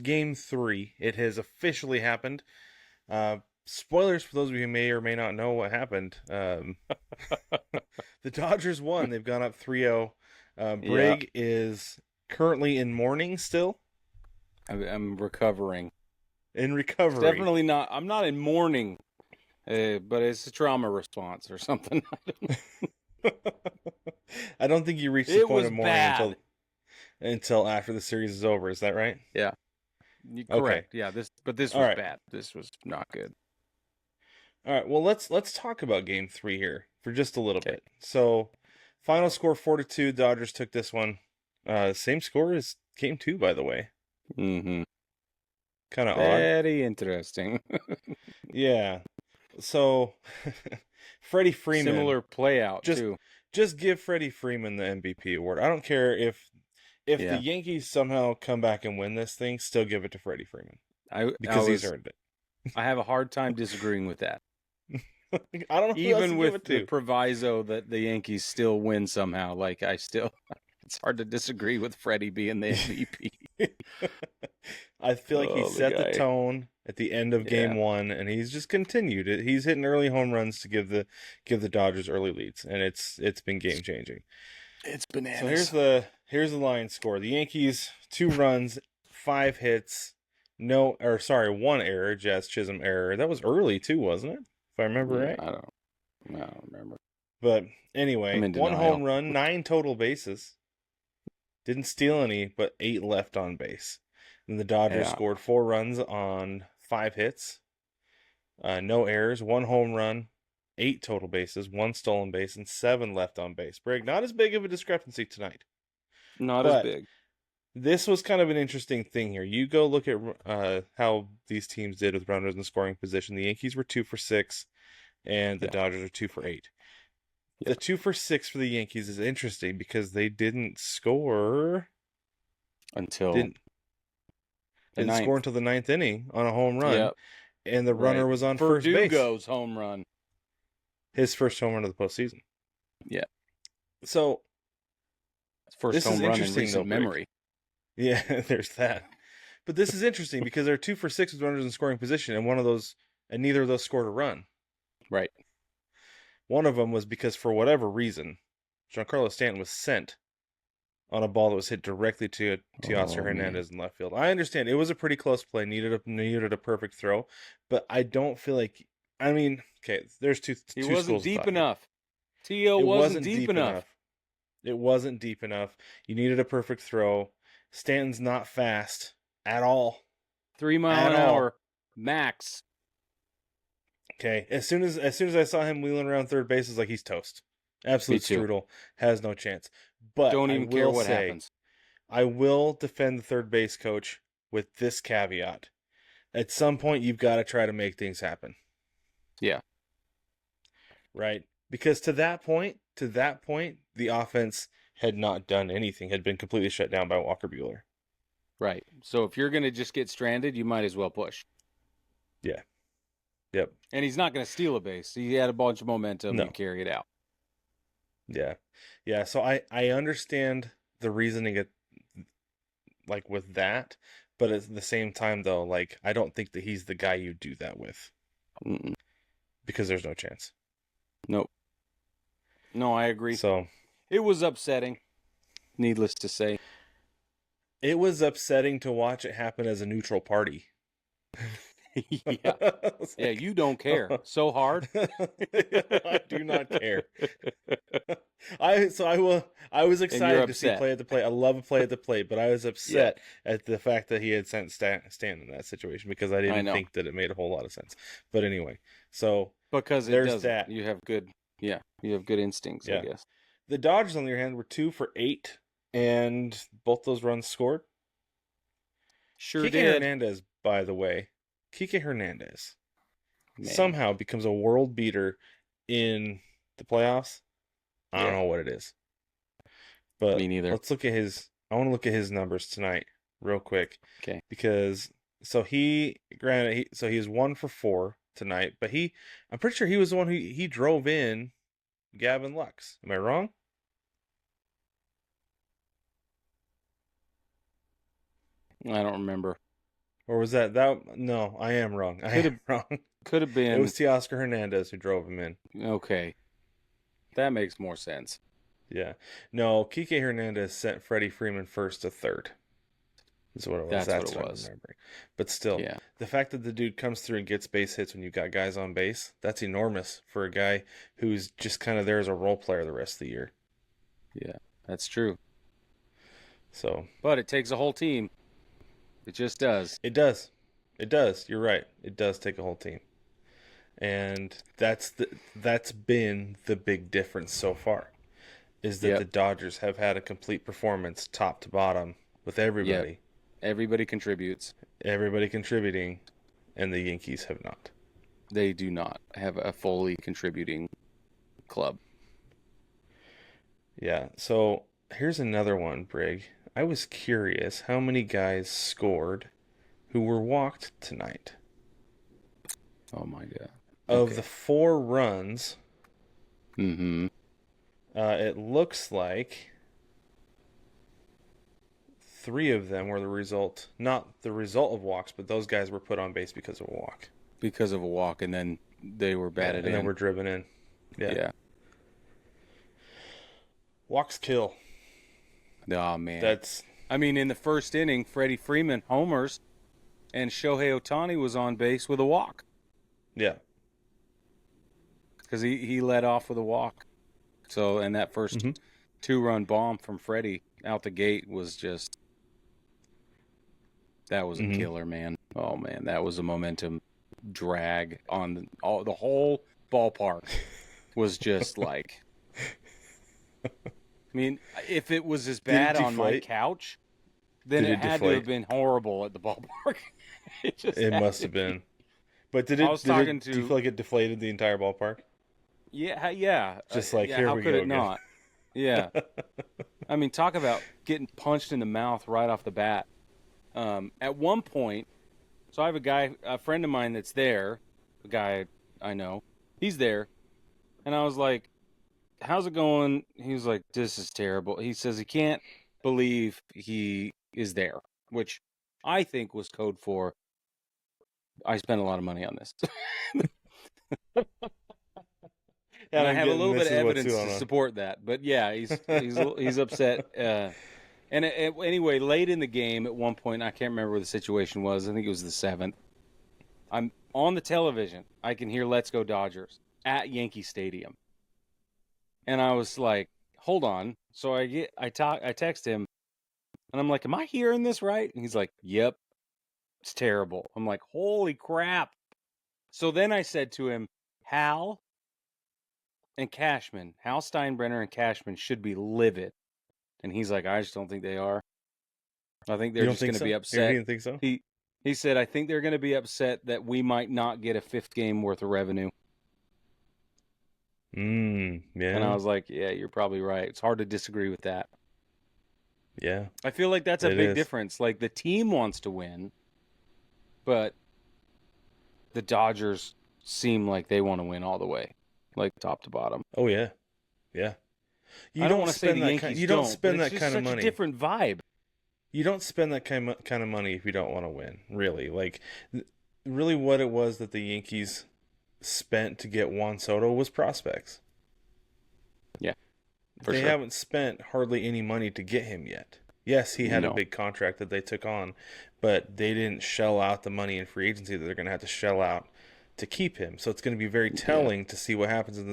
Game 3. It has officially happened. Spoilers for those of you who may or may not know what happened. The Dodgers won. They've gone up 3-0. Yeah. Brig is currently in mourning still. I'm recovering. In It's recovery. definitely not. I'm not in mourning, but it's a trauma response or something. I don't think you reach the It point was of mourning bad. until after the series is over. Is that right? Yeah. Okay. Correct. Yeah. This All was right. bad. This was not good. All right. Well, let's talk about Game 3 here for just a little Okay. bit. So, final score 4-2. Dodgers took this one. Same score as Game 2, by the way. Mm-hmm. Kind of odd. Very interesting. Yeah. So, Freddie Freeman. Similar play out Just too. just give Freddie Freeman the MVP award. I don't care if the Yankees somehow come back and win this thing, still give it to Freddie Freeman because he's earned it. I have a hard time disagreeing with that. I don't know who else Even to with give it the to. proviso that the Yankees still win somehow, it's hard to disagree with Freddie being the MVP. I feel like he set the tone at the end of Game 1, and he's just continued it. He's hitting early home runs to give the Dodgers early leads, and it's been game changing. It's bananas. So here's the line score. The Yankees 2 runs, 5 hits, 1 error, Jazz Chisholm error. That was early too, wasn't it? If I remember right. I don't remember. But anyway, 1 home run, 9 total bases. Didn't steal any, but 8 left on base. And the Dodgers scored 4 runs on 5 hits. No errors, 1 home run, 8 total bases, 1 stolen base, and 7 left on base. Brig, not as big of a discrepancy tonight. Not as big. This was kind of an interesting thing here. You go look at how these teams did with runners in scoring position. The Yankees were 2 for 6, and the Dodgers are 2 for 8. The 2 for 6 for the Yankees is interesting because they didn't score until didn't score until the 9th inning on a home run, and the runner was on first base. Verdugo's home run, his first home run of the postseason. Yeah. So first home run in recent memory. Yeah, there's that. But this is interesting because they're 2 for 6 with runners in scoring position, and neither of those scored a run. Right. One of them was because, for whatever reason, Giancarlo Stanton was sent on a ball that was hit directly to Teoscar Hernandez in left field. I understand it was a pretty close play, needed a perfect throw, but I don't feel like. I mean, okay, there's two. He wasn't schools deep enough. T.O. wasn't deep enough. It wasn't deep enough. You needed a perfect throw. Stanton's not fast at all. 3 mile an hour max. Okay, as soon as I saw him wheeling around third base, it's like he's toast. Absolute strudel, has no chance. But don't even care what happens. I will defend the third base coach with this caveat: at some point, you've got to try to make things happen. Yeah. Right, because to that point, the offense had not done anything; had been completely shut down by Walker Buehler. Right. So if you're going to just get stranded, you might as well push. Yeah. Yep. And he's not going to steal a base. He had a bunch of momentum and carry it out. Yeah. Yeah. So I understand the reasoning with that, but at the same time though, like, I don't think that he's the guy you do that with. Mm-mm. Because there's no chance. Nope. No, I agree. So it was upsetting, needless to say. It was upsetting to watch it happen as a neutral party. Yeah. Yeah, you don't care. So hard. I do not care. I was excited to see play at the plate. I love a play at the plate, but I was upset at the fact that he had sent Stan in that situation because I didn't think that it made a whole lot of sense. But anyway, so because there's that. You have good instincts, I guess. The Dodgers, on the other hand, were 2 for 8, and both those runs scored. Sure Kike did. Hernandez, by the way. Kike Hernandez somehow becomes a world beater in the playoffs. I don't know what it is. But me neither. Let's look at his. I want to look at his numbers tonight, real quick. Okay. Because he was 1 for 4 tonight, but I'm pretty sure he was the one who drove in Gavin Lux. Am I wrong? I don't remember. Or was that? No, I am wrong. I am wrong. Could have been. It was Teoscar Hernandez who drove him in. Okay. That makes more sense. Yeah. No, Kike Hernandez sent Freddie Freeman first to third. Is what it was. That's what it was. I'm remembering. But still, the fact that the dude comes through and gets base hits when you've got guys on base, that's enormous for a guy who's just kind of there as a role player the rest of the year. Yeah, that's true. So, but it takes a whole team. It just does. It does. It does. You're right. It does take a whole team. And that's been the big difference so far, is that the Dodgers have had a complete performance top to bottom with everybody. Yep. Everybody contributes. Everybody contributing, and the Yankees have not. They do not have a fully contributing club. Yeah, so here's another one, Brig. I was curious how many guys scored who were walked tonight. Oh, my God. Of the 4 runs, it looks like 3 of them were not the result of walks, but those guys were put on base because of a walk. Because of a walk, and then they were batted in. And then were driven in. Yeah. Walks kill. Oh, man. In the first inning, Freddie Freeman homers, and Shohei Ohtani was on base with a walk. Yeah. Because he led off with a walk. So, and that first 2-run bomb from Freddie out the gate was just... That was a killer, man. Oh, man, that was a momentum drag on the whole ballpark. Was just like... I mean, if it was as bad on my couch, then it had to have been horrible at the ballpark. It must have been. But do you feel like it deflated the entire ballpark? Yeah. Just like, here we go. How could it not? Yeah. I mean, talk about getting punched in the mouth right off the bat. At one point, so I have a friend of mine that's there, a guy I know, he's there, and I was like, how's it going? He was like, this is terrible. He says he can't believe he is there, which I think was code for, I spent a lot of money on this. And I have a little bit of evidence to support that. But yeah, he's upset. Anyway, late in the game, at one point, I can't remember what the situation was. I think it was the 7th. I'm on the television. I can hear "Let's Go Dodgers" at Yankee Stadium, and I was like, "Hold on." So I text him, and I'm like, "Am I hearing this right?" And he's like, "Yep, it's terrible." I'm like, "Holy crap!" So then I said to him, Hal Steinbrenner and Cashman should be livid. And he's like, I just don't think they are. I think they're just going to be upset. You didn't think so? He said, I think they're going to be upset that we might not get a 5th game worth of revenue. Yeah. And I was like, yeah, you're probably right. It's hard to disagree with that. Yeah. I feel like that's a big difference. Like, the team wants to win, but the Dodgers seem like they want to win all the way, like top to bottom. Oh, yeah. Yeah. I don't want to say the Yankees you don't spend that kind of money. It's a different vibe. You don't spend that kind of money if you don't want to win, really. Like, really what it was that the Yankees spent to get Juan Soto was prospects. Yeah, they haven't spent hardly any money to get him yet. Yes, he had a big contract that they took on, but they didn't shell out the money in free agency that they're going to have to shell out to keep him. So it's going to be very telling to see what happens in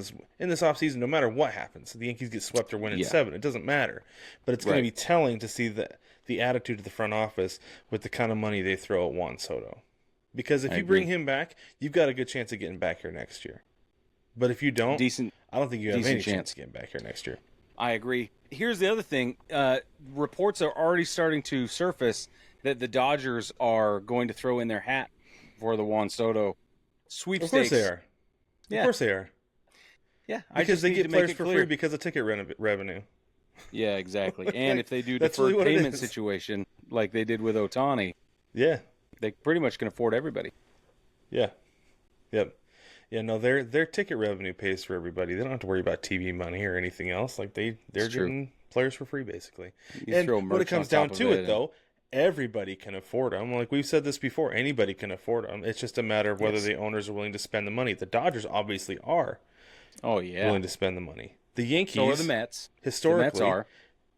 this offseason, no matter what happens. The Yankees get swept or win in 7. It doesn't matter. But it's going to be telling to see the attitude of the front office with the kind of money they throw at Juan Soto. Because if you bring him back, you've got a good chance of getting back here next year. But if you don't, I don't think you have any chance of getting back here next year. I agree. Here's the other thing. Reports are already starting to surface that the Dodgers are going to throw in their hat for the Juan Soto sweepstakes. Of course they are. Yeah. Of course they are. Yeah. Because they get players for free because of ticket revenue. Yeah, exactly. And if they do deferred payment situation like they did with Ohtani, they pretty much can afford everybody. Yeah. Yep. Yeah, no, their ticket revenue pays for everybody. They don't have to worry about TV money or anything else. Like they're getting players for free basically. And when it comes down to it, though, everybody can afford them. Like we've said this before, anybody can afford them. It's just a matter of whether Yes. the owners are willing to spend the money. The Dodgers obviously are. Oh yeah, willing to spend the money. The Yankees, so are the Mets. Historically, the Mets are.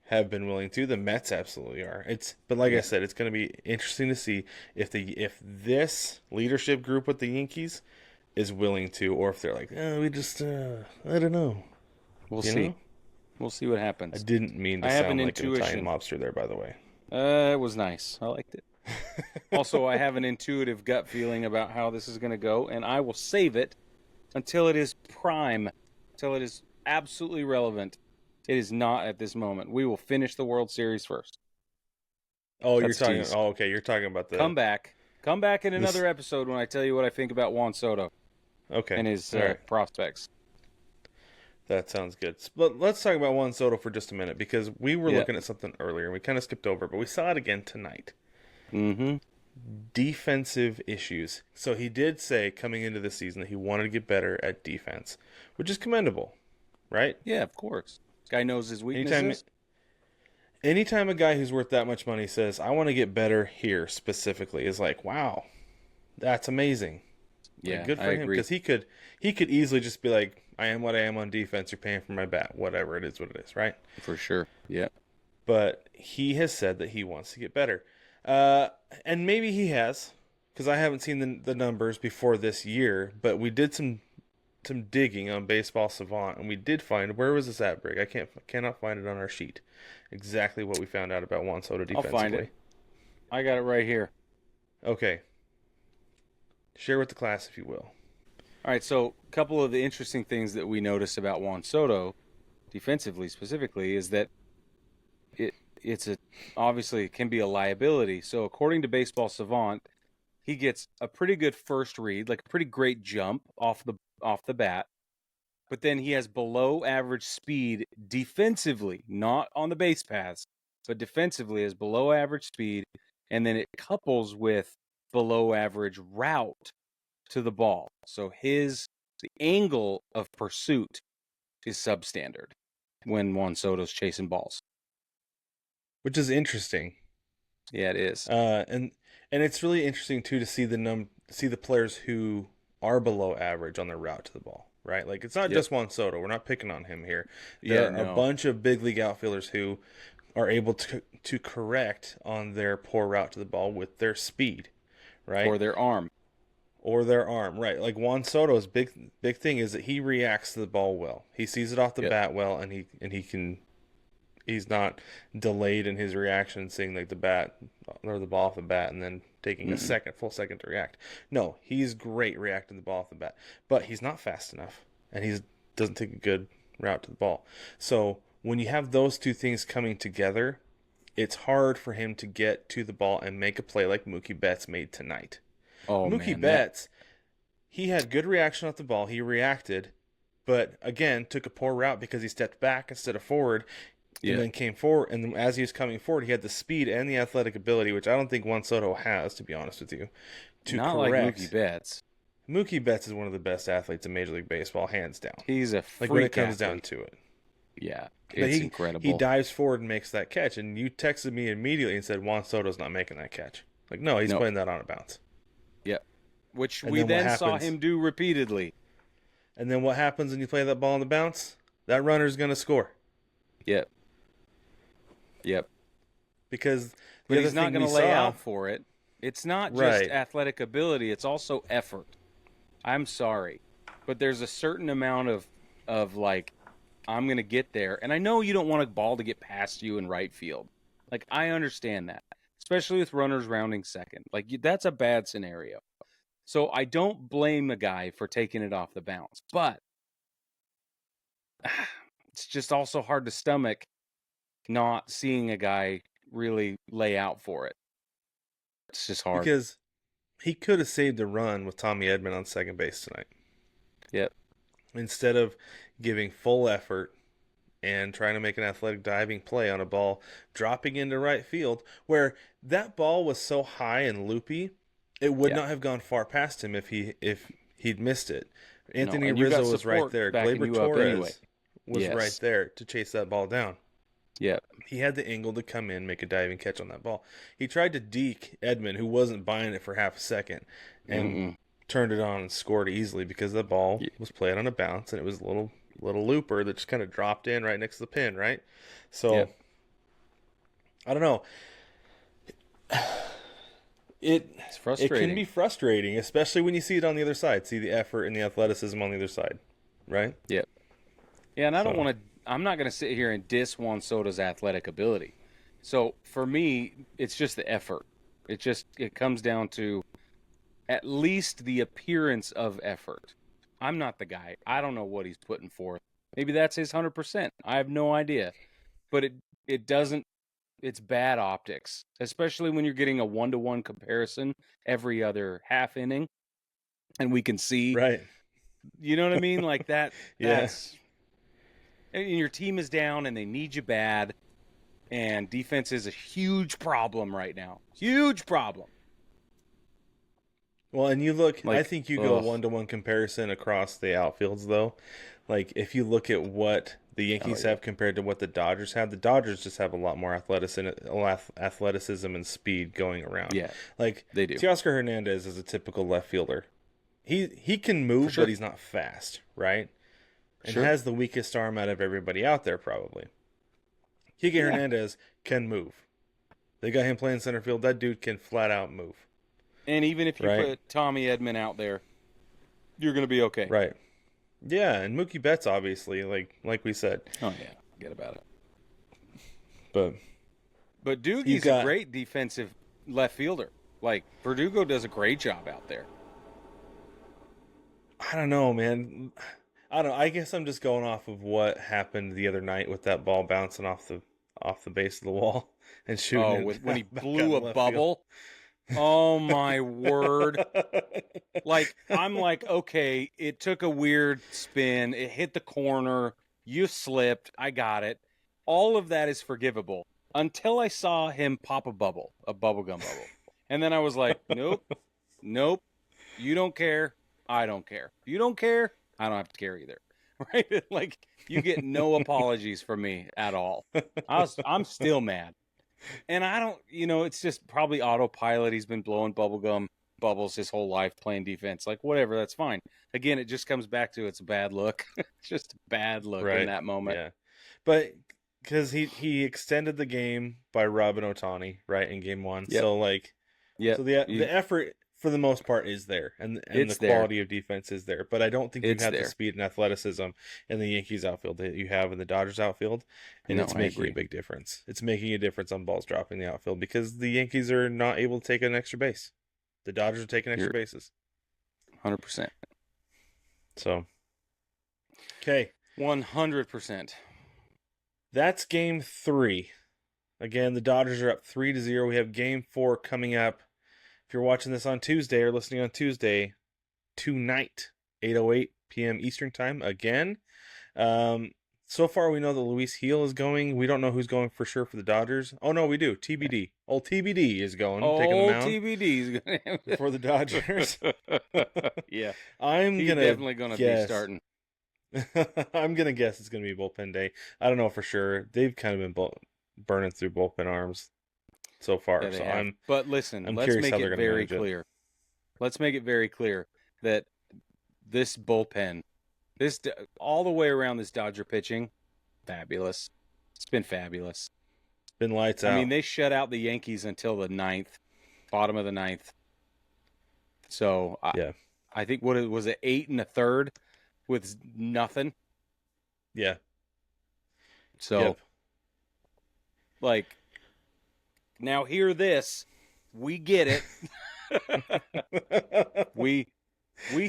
Have been willing to. The Mets absolutely are. But like I said, it's going to be interesting to see if this leadership group with the Yankees is willing to, or if they're like, we just I don't know. We'll see. We'll see what happens. I didn't mean to sound like an Italian mobster there, by the way. It was nice. I liked it. Also, I have an intuitive gut feeling about how this is going to go, and I will save it until it is prime, until it is absolutely relevant. It is not at this moment. We will finish the World Series first. Oh, you're talking. Oh, okay. You're talking about the come back in another episode when I tell you what I think about Juan Soto. Okay, and his prospects. That sounds good. But let's talk about Juan Soto for just a minute, because we were looking at something earlier and we kind of skipped over, but we saw it again tonight. Mm-hmm. Defensive issues. So he did say coming into the season that he wanted to get better at defense, which is commendable, right? Yeah, of course. This guy knows his weaknesses. Anytime a guy who's worth that much money says, I want to get better here specifically, is like, wow, that's amazing. Yeah, like, good for him, because he could easily just be like, I am what I am on defense. You're paying for my bat. Whatever it is, what it is, right? For sure. Yeah. But he has said that he wants to get better, and maybe he has, because I haven't seen the numbers before this year. But we did some digging on Baseball Savant, and we did find, where was this at, Brig? I cannot find it on our sheet. Exactly what we found out about Juan Soto defensively. I'll find it. I got it right here. Okay. Share with the class, if you will. All right, so a couple of the interesting things that we noticed about Juan Soto, defensively specifically, is that obviously it can be a liability. So according to Baseball Savant, he gets a pretty good first read, like a pretty great jump off the bat, but then he has below average speed defensively, not on the base paths, but defensively has below average speed, and then it couples with below average route to the ball. So the angle of pursuit is substandard when Juan Soto's chasing balls, which is interesting. Yeah, it is. And it's really interesting too to see the players who are below average on their route to the ball, right? Like, it's not just Juan Soto. We're not picking on him here. There are a bunch of big league outfielders who are able to correct on their poor route to the ball with their speed, right? Or their arm, right? Like Juan Soto's big thing is that he reacts to the ball well. He sees it off the bat well, and he's not delayed in his reaction, seeing like the bat or the ball off the bat and then taking a full second to react. No, he's great reacting to the ball off the bat, but he's not fast enough, and he doesn't take a good route to the ball. So when you have those two things coming together, it's hard for him to get to the ball and make a play like Mookie Betts made tonight. Oh, Mookie Betts, he had good reaction off the ball. He reacted, but again, took a poor route because he stepped back instead of forward, and then came forward. And as he was coming forward, he had the speed and the athletic ability, which I don't think Juan Soto has, to be honest with you, to Not correct. like Mookie Betts. Mookie Betts is one of the best athletes in Major League Baseball, hands down. He's a freak when it comes athlete. down to it. Yeah, it's incredible. He dives forward and makes that catch, and you texted me immediately and said Juan Soto's not making that catch. Like, no, he's putting that on a bounce. Yep. Which we then saw him do repeatedly. And then what happens when you play that ball on the bounce? That runner's going to score. Yep. Because but he's not going to lay out for it. It's not just athletic ability, it's also effort. I'm sorry, but there's a certain amount of like, I'm going to get there. And I know you don't want a ball to get past you in right field. Like, I understand that, especially with runners rounding second. Like, that's a bad scenario. So I don't blame the guy for taking it off the bounce, but it's just also hard to stomach not seeing a guy really lay out for it. It's just hard. Because he could have saved a run with Tommy Edman on second base tonight. Yep. Instead of giving full effort and trying to make an athletic diving play on a ball dropping into right field, where that ball was so high and loopy, it would not have gone far past him if he'd missed it. Anthony Rizzo was right there. Gleyber Torres was right there to chase that ball down. Yeah. He had the angle to come in, make a diving catch on that ball. He tried to deke Edman, who wasn't buying it for half a second, and turned it on and scored easily because the ball was played on a bounce, and it was a little looper that just kind of dropped in right next to the pin, right? So, I don't know. It's frustrating. It can be frustrating, especially when you see it on the other side. See the effort and the athleticism on the other side, right? Yep. Yeah, and I'm not going to sit here and diss Juan Soto's athletic ability. So for me, it's just the effort. It comes down to at least the appearance of effort. I'm not the guy. I don't know what he's putting forth. Maybe that's his 100%. I have no idea. But it doesn't. It's bad optics, especially when you're getting a 1-to-1 comparison every other half inning, and we can see. Right. You know what I mean? Like that. That's. And your team is down, and they need you bad. And defense is a huge problem right now. Huge problem. Well, and you look, I think you go 1-to-1 comparison across the outfields, though. Like, if you look at what the Yankees have compared to what the Dodgers have, the Dodgers just have a lot more athleticism and speed going around. Yeah, like, they do. Teoscar Hernandez is a typical left fielder. He can move, but he's not fast, right? And has the weakest arm out of everybody out there, probably. Kike Hernandez can move. They got him playing center field. That dude can flat out move. And even if you put Tommy Edman out there, you're going to be okay. Right. Yeah, and Mookie Betts, obviously, like we said. Oh, yeah. Forget about it. But Doogie's a great defensive left fielder. Like, Verdugo does a great job out there. I don't know, man. I guess I'm just going off of what happened the other night with that ball bouncing off the base of the wall and shooting. When he blew a bubble. Oh my word. I'm like, okay, it took a weird spin. It hit the corner. You slipped. I got it. All of that is forgivable until I saw him pop a bubblegum bubble. And then I was like, nope. You don't care. I don't care. You don't care. I don't have to care either. Right? Like, you get no apologies from me at all. I'm still mad. And I don't, it's just probably autopilot. He's been blowing bubbles his whole life playing defense. Like, whatever, that's fine. Again, it just comes back to it's a bad look. It's just a bad look in that moment. Yeah. But because he extended the game by Robin Ohtani, right, in game 1. Yep. So, so the effort, for the most part, is there. And the quality of defense is there. But I don't think you have the speed and athleticism in the Yankees outfield that you have in the Dodgers outfield. And it's making a big difference. It's making a difference on balls dropping the outfield because the Yankees are not able to take an extra base. The Dodgers are taking extra bases. 100%. So, okay. 100%. That's game 3. Again, the Dodgers are up 3-0. We have game 4 coming up. If you're watching this on Tuesday or listening on Tuesday, tonight, 8:08 p.m. Eastern Time, again. So far, we know that Luis Gil is going. We don't know who's going for sure for the Dodgers. Oh, no, we do. TBD. Old TBD is going. Taking the mound TBD is going for the Dodgers. Yeah. He's definitely going to be starting. I'm going to guess it's going to be bullpen day. I don't know for sure. They've kind of been burning through bullpen arms so far. But listen, let's make it very clear. Let's make it very clear that this bullpen, all the way around this Dodger pitching, fabulous. It's been fabulous. It's been lights out. I mean, they shut out the Yankees until the 9th, bottom of the 9th. So I think what was it, 8 1/3 with nothing. Yeah. So, now hear this. We get it. We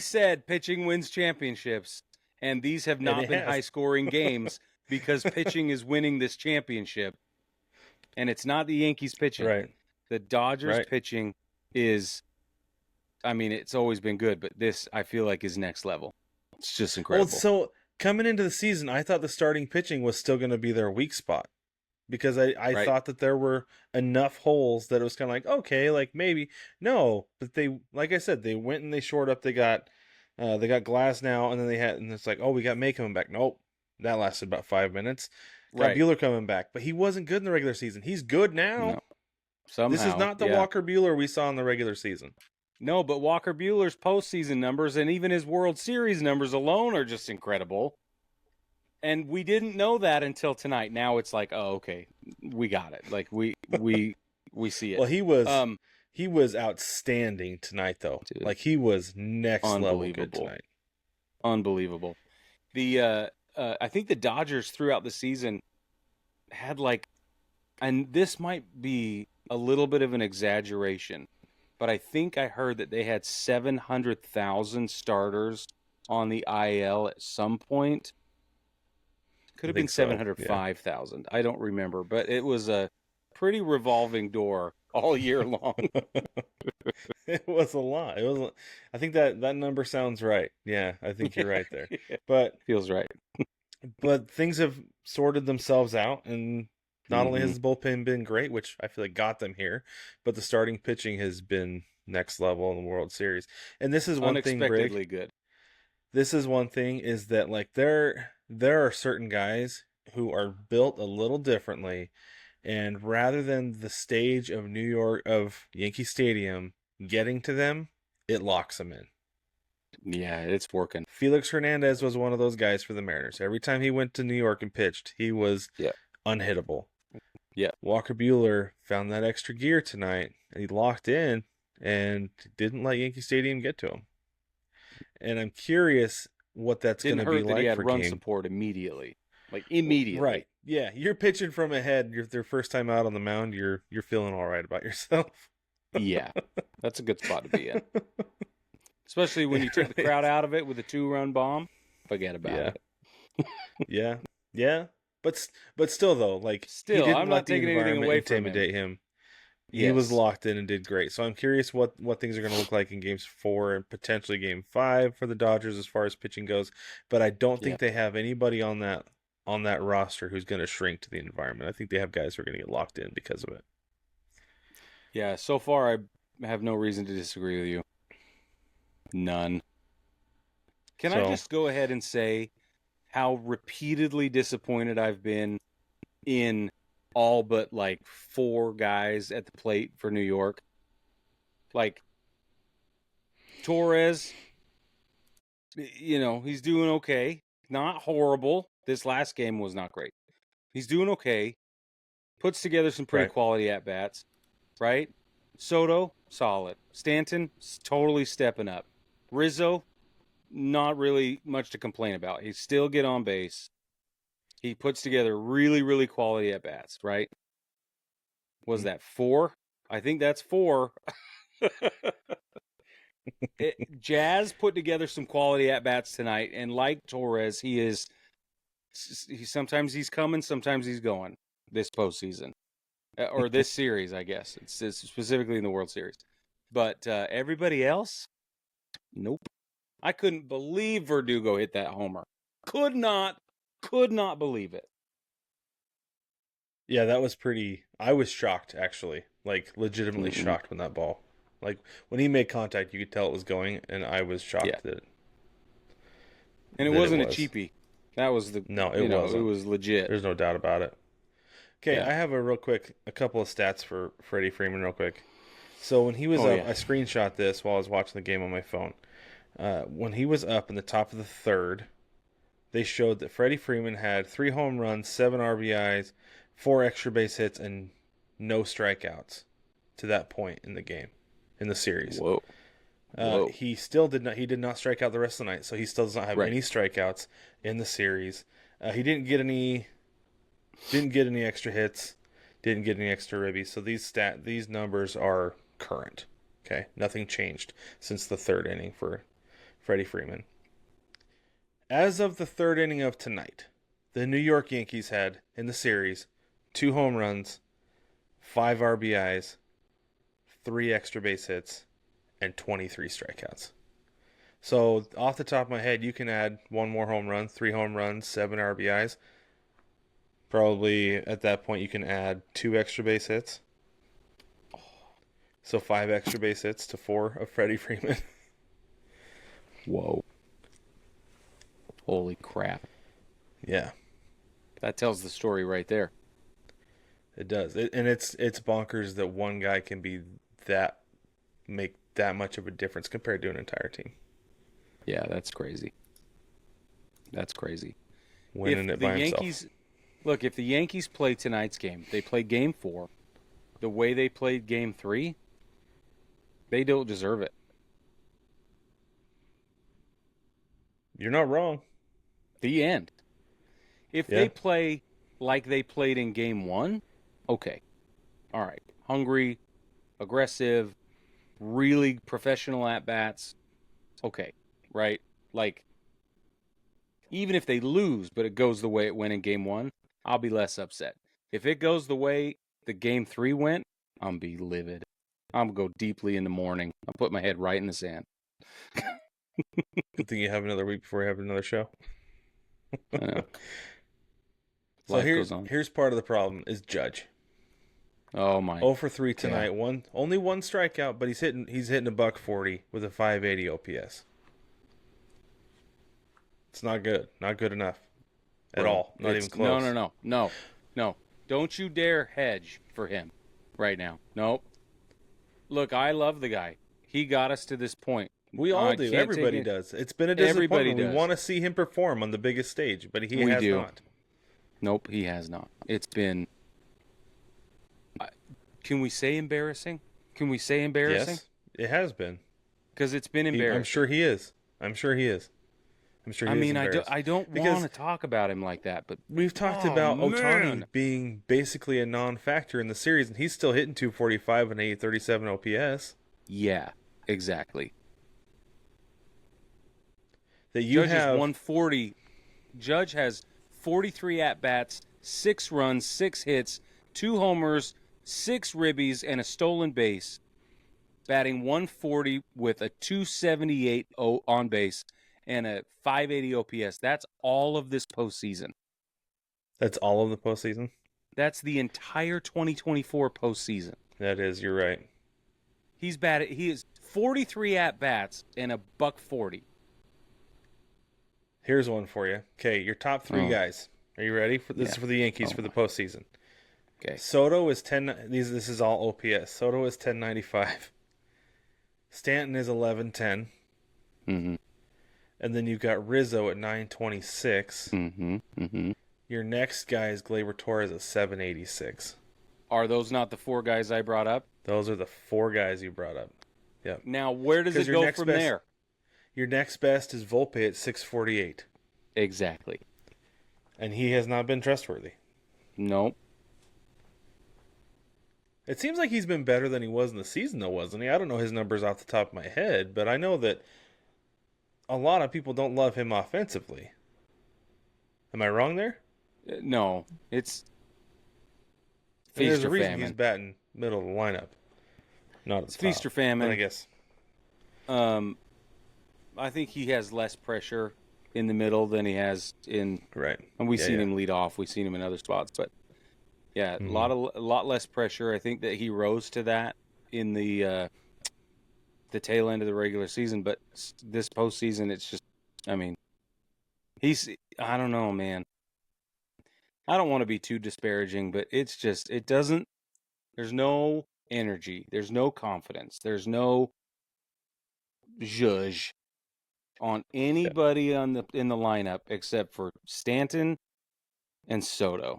said pitching wins championships, and these have not been high-scoring games because pitching is winning this championship. And it's not the Yankees pitching. Right. The Dodgers pitching is, it's always been good, but this, I feel like, is next level. It's just incredible. Well, so coming into the season, I thought the starting pitching was still going to be their weak spot. Because I thought that there were enough holes that it was kind of like, okay, maybe. No, but they, like I said, they went and they shored up. They got Glass now, and then and it's like, oh, we got May coming back. Nope. That lasted about 5 minutes. Got Buehler coming back, but he wasn't good in the regular season. He's good now. No. Somehow, this is not the Walker Buehler we saw in the regular season. No, but Walker Buehler's postseason numbers and even his World Series numbers alone are just incredible. And we didn't know that until tonight. Now it's like, oh, okay, we got it. Like we see it. Well, he was outstanding tonight, though. Dude, like he was next level good tonight. Unbelievable. I think the Dodgers throughout the season had and this might be a little bit of an exaggeration, but I think I heard that they had 700,000 starters on the IL at some point. Could have been 705,000. Yeah. I don't remember, but it was a pretty revolving door all year long. It was a lot. I think that number sounds right. Yeah, I think you're right there. But feels right. But things have sorted themselves out, and not only has the bullpen been great, which I feel like got them here, but the starting pitching has been next level in the World Series. And this is one thing, Brig. Unexpectedly good. This is one thing is that there are certain guys who are built a little differently, and rather than the stage of Yankee Stadium getting to them, it locks them in. Yeah, it's working. Felix Hernandez was one of those guys for the Mariners. Every time he went to New York and pitched, he was unhittable. Yeah. Walker Buehler found that extra gear tonight, and he locked in and didn't let Yankee Stadium get to him. And I'm curious what that's going to be like. He had for run game. Support immediately, immediately. Right? Yeah, you're pitching from ahead. Their first time out on the mound. You're feeling all right about yourself. Yeah, that's a good spot to be in. Especially when you took the crowd out of it with a 2-run bomb. Forget about it. Yeah. But still, though, I'm not taking anything away from him. He was locked in and did great. So I'm curious what things are going to look like in games 4 and potentially game 5 for the Dodgers as far as pitching goes. But I don't think they have anybody on that roster who's going to shrink to the environment. I think they have guys who are going to get locked in because of it. Yeah, so far I have no reason to disagree with you. None. Can I just go ahead and say how repeatedly disappointed I've been in all but 4 guys at the plate for New York? Torres, he's doing okay. Not horrible. This last game was not great. He's doing okay. Puts together some pretty quality at-bats. Right? Soto, solid. Stanton, totally stepping up. Rizzo, not really much to complain about. He still get on base. He puts together really, really quality at-bats, right? Was that 4? I think that's 4. Jazz put together some quality at-bats tonight, and like Torres, sometimes he's coming, sometimes he's going this postseason. Or this series, I guess. It's specifically in the World Series. But everybody else, nope. I couldn't believe Verdugo hit that homer. Could not believe it. Yeah, that was pretty... I was shocked, actually. Legitimately shocked when that ball... when he made contact, you could tell it was going, and I was shocked that... And it wasn't a cheapie. That was the... No, it wasn't. It was legit. There's no doubt about it. Okay, I have a couple of stats for Freddie Freeman real quick. So when he was up, I screenshot this while I was watching the game on my phone. When he was up in the top of the 3rd, they showed that Freddie Freeman had 3 home runs, 7 RBIs, 4 extra base hits, and no strikeouts to that point in the game, in the series. Whoa. He did not strike out the rest of the night, so he still does not have any strikeouts in the series. He didn't get any extra hits, didn't get any extra ribbies. So these numbers are current. Okay, nothing changed since the 3rd inning for Freddie Freeman. As of the 3rd inning of tonight, the New York Yankees had in the series 2 home runs, 5 RBIs, 3 extra base hits, and 23 strikeouts. So off the top of my head, you can add 1 more home run, 3 home runs, 7 RBIs. Probably at that point you can add 2 extra base hits. So 5 extra base hits to 4 of Freddie Freeman. Whoa. Holy crap. Yeah. That tells the story right there. It does. It's bonkers that one guy can make that much of a difference compared to an entire team. Yeah, that's crazy. That's crazy. Winning it by himself. Look, if the Yankees play tonight's game, they play Game 4, the way they played Game 3, they don't deserve it. You're not wrong. The end. If they play like they played in Game 1, okay. All right. Hungry, aggressive, really professional at-bats, okay. Right? Like, even if they lose, but it goes the way it went in Game 1, I'll be less upset. If it goes the way the Game 3 went, I'm be livid. I'm going to go deeply in the morning. I'll put my head right in the sand. Good thing you have another week before you have another show. I know. So here's part of the problem is Judge. Oh my! 0 for 3 tonight. Only one strikeout, but he's hitting a $140 with a 580 OPS. It's not good. Not good enough at all. Not even close. No. Don't you dare hedge for him right now. Nope. Look, I love the guy. He got us to this point. We all do. Everybody does. It's been a disappointment. We want to see him perform on the biggest stage, but he has not. Nope, he has not. It's been... Can we say embarrassing? Yes, it has been. Because it's been embarrassing. I'm sure he is. I'm sure he is I don't want to talk about him like that, but we've talked about Ohtani being basically a non-factor in the series, and he's still hitting 245 and 837 OPS. Yeah, exactly. That you Judge have is 140. Judge has 43 at-bats, 6 runs, 6 hits, 2 homers, 6 ribbies, and a stolen base, batting 140 with a 278 on base and a 580 OPS. That's all of this postseason. That's all of the postseason? That's the entire 2024 postseason. That is, you're right. He is 43 at-bats and a $140. Here's one for you. Okay, your top 3 guys. Are you ready? This is for the Yankees for the postseason. Okay. Soto is 10. This is all OPS. Soto is 1095. Stanton is 1110. Mm-hmm. And then you've got Rizzo at 926. Mm-hmm. Mm-hmm. Your next guy is Gleyber Torres at 786. Are those not the 4 guys I brought up? Those are the 4 guys you brought up. Yep. Now, where does it go from there? Your next best is Volpe at 648. Exactly. And he has not been trustworthy. Nope. It seems like he's been better than he was in the season, though, wasn't he? I don't know his numbers off the top of my head, but I know that a lot of people don't love him offensively. Am I wrong there? No. It's feast or famine. He's batting middle of the lineup. Not at the top. Feast or famine. I guess. I think he has less pressure in the middle than he has in... Right. And we've seen him lead off. We've seen him in other spots. But, yeah, a lot less pressure. I think that he rose to that in the tail end of the regular season. But this postseason, it's just... I mean, I don't know, man. I don't want to be too disparaging, but it's just... It doesn't... There's no energy. There's no confidence. There's no zhuzh on anybody in the lineup except for Stanton and Soto.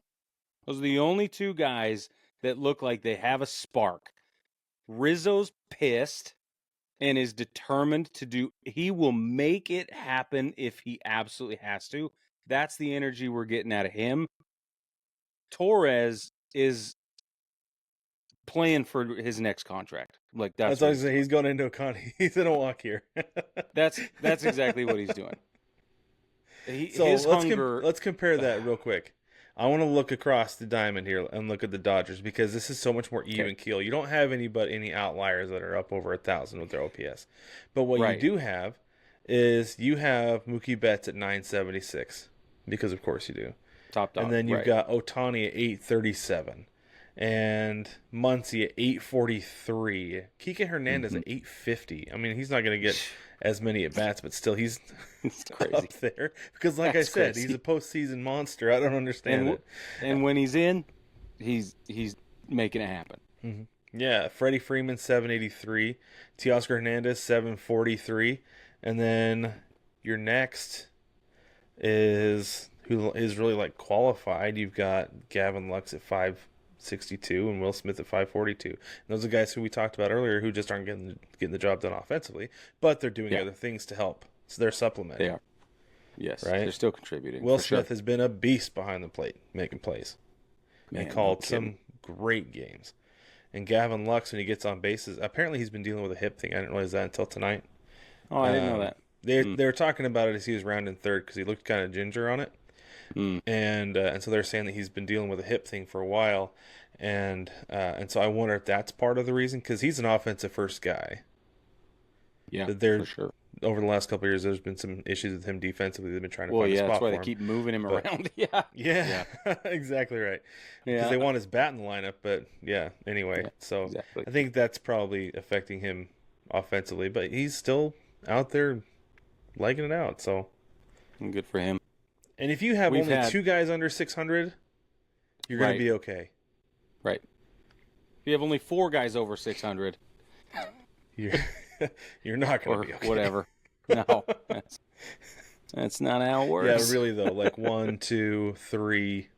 Those are the only 2 guys that look like they have a spark. Rizzo's pissed and is determined to do... He will make it happen if he absolutely has to. That's the energy we're getting out of him. Torres is playing for his next contract. Like that's what he's going into he's in a walk here. That's exactly what he's doing. Let's compare that real quick. I want to look across the diamond here and look at the Dodgers because this is so much more even keel. You don't have any outliers that are up over 1,000 with their OPS. But what you do have is you have Mookie Betts at 976 because of course you do. Top dog. And then you've got Ohtani at 837. and Muncy at 843. Kike Hernandez at 850. I mean, he's not going to get as many at bats, but still, he's crazy up there. Because, like That's I said, crazy. He's a postseason monster. I don't understand it. And when he's in, he's making it happen. Mm-hmm. Yeah, Freddie Freeman 783, Teoscar Hernandez 743, and then your next is who is really like qualified. You've got Gavin Lux at 562 and Will Smith at 542. And those are guys who we talked about earlier who just aren't getting the job done offensively, but they're doing other things to help. So they're supplementing. They are. Yes, right? They're still contributing. Will Smith has been a beast behind the plate, making plays. And called some great games. And Gavin Lux, when he gets on bases, apparently he's been dealing with a hip thing. I didn't realize that until tonight. Oh, I didn't know that. They were talking about it as he was rounding third because he looked kind of ginger on it. And so they're saying that he's been dealing with a hip thing for a while. And so I wonder if that's part of the reason, because he's an offensive first guy. Yeah, for sure. Over the last couple of years, there's been some issues with him defensively. They've been trying to find a spot for him. That's why they keep moving him around. Yeah, exactly right. Because they want his bat in the lineup. But anyway. So exactly. I think that's probably affecting him offensively. But he's still out there liking it out. So good for him. And if you have only two guys under 600, you're going to be okay. Right. If you have only 4 guys over 600, you're not going to be okay. Whatever. No, that's not how it works. Yeah, really though. Like 1, 2, 3,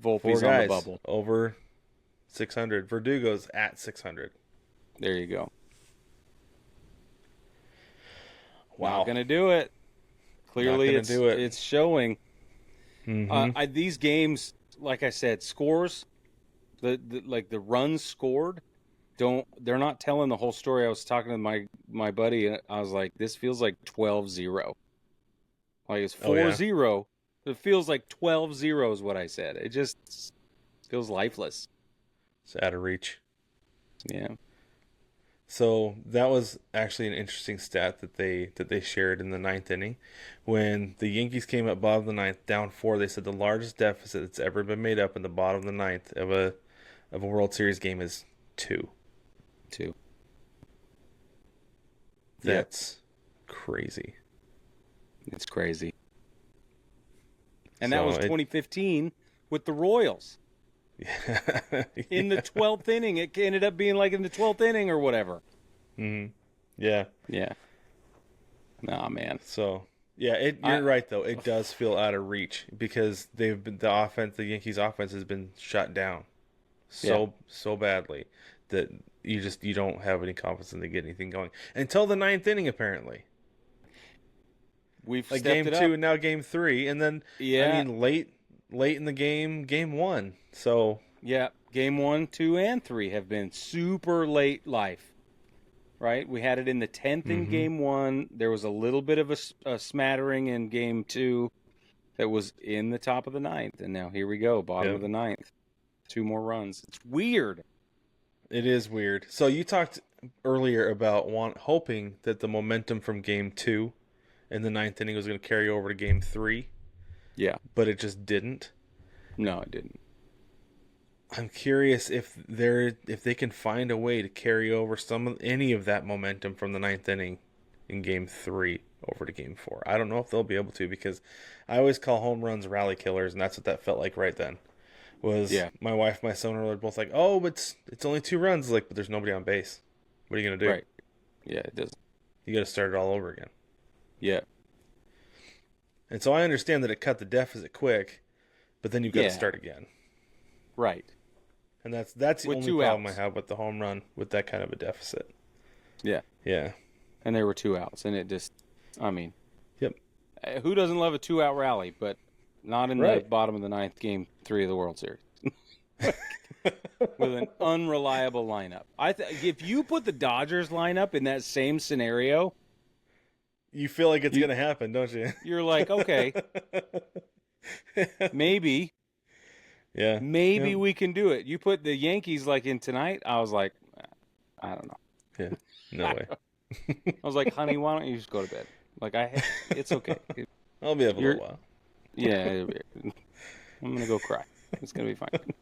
Volpe's 4 guys on the bubble over 600. Verdugo's at 600. There you go. Wow, not going to do it. Clearly, it's showing. Mm-hmm. These games, like I said, scores, the runs scored, they're not telling the whole story. I was talking to my buddy, and I was like, this feels like 12-0. Like it's 4-0. It feels like 12-0 is what I said. It just feels lifeless. It's out of reach. Yeah. So that was actually an interesting stat that they shared in the 9th inning. When the Yankees came up bottom of the 9th, down 4, they said the largest deficit that's ever been made up in the bottom of the 9th of a World Series game is 2. 2. That's crazy. It's crazy. And that was 2015 with the Royals. In the 12th inning. It ended up being like in the 12th inning or whatever. Mm-hmm. Yeah. Yeah. Nah, man. So, you're right, though. It does feel out of reach because the Yankees' offense has been shut down so badly that you don't have any confidence in to get anything going until the 9th inning, apparently. We've like stepped game it 2 up. and now game 3, and then I mean late in the game 1. So game 1, 2, and 3 have been super late life. Right, we had it in the 10th in game 1. There was a little bit of a smattering in game 2 that was in the top of the 9th, and now here we go, bottom of the 9th. 2 more runs. It's weird. It is weird. So you talked earlier about hoping that the momentum from game 2 in the 9th inning was going to carry over to game 3. Yeah. But it just didn't. No, it didn't. I'm curious if they can find a way to carry over any of that momentum from the 9th inning in game 3 over to game 4. I don't know if they'll be able to, because I always call home runs rally killers, and that's what that felt like right then. My wife, my son were both like, "Oh, but it's only 2 runs." Like, but there's nobody on base. What are you gonna do? Right. Yeah, it doesn't. You got to start it all over again. Yeah. And so I understand that it cut the deficit quick, but then you've got to start again. Right. And that's the only problem I have with the home run with that kind of a deficit. Yeah. Yeah. And there were 2 outs, and it just, I mean. Yep. Who doesn't love a 2-out rally? But not in the bottom of the 9th, game 3 of the World Series. With an unreliable lineup. If you put the Dodgers lineup in that same scenario, you feel like it's going to happen, don't you? You're like, okay, maybe. Yeah. Maybe we can do it. You put the Yankees like in tonight, I was like, I don't know. Yeah. No way. I was like, honey, why don't you just go to bed? Like, it's okay. I'll be up a little while. Yeah. I'm going to go cry. It's going to be fine.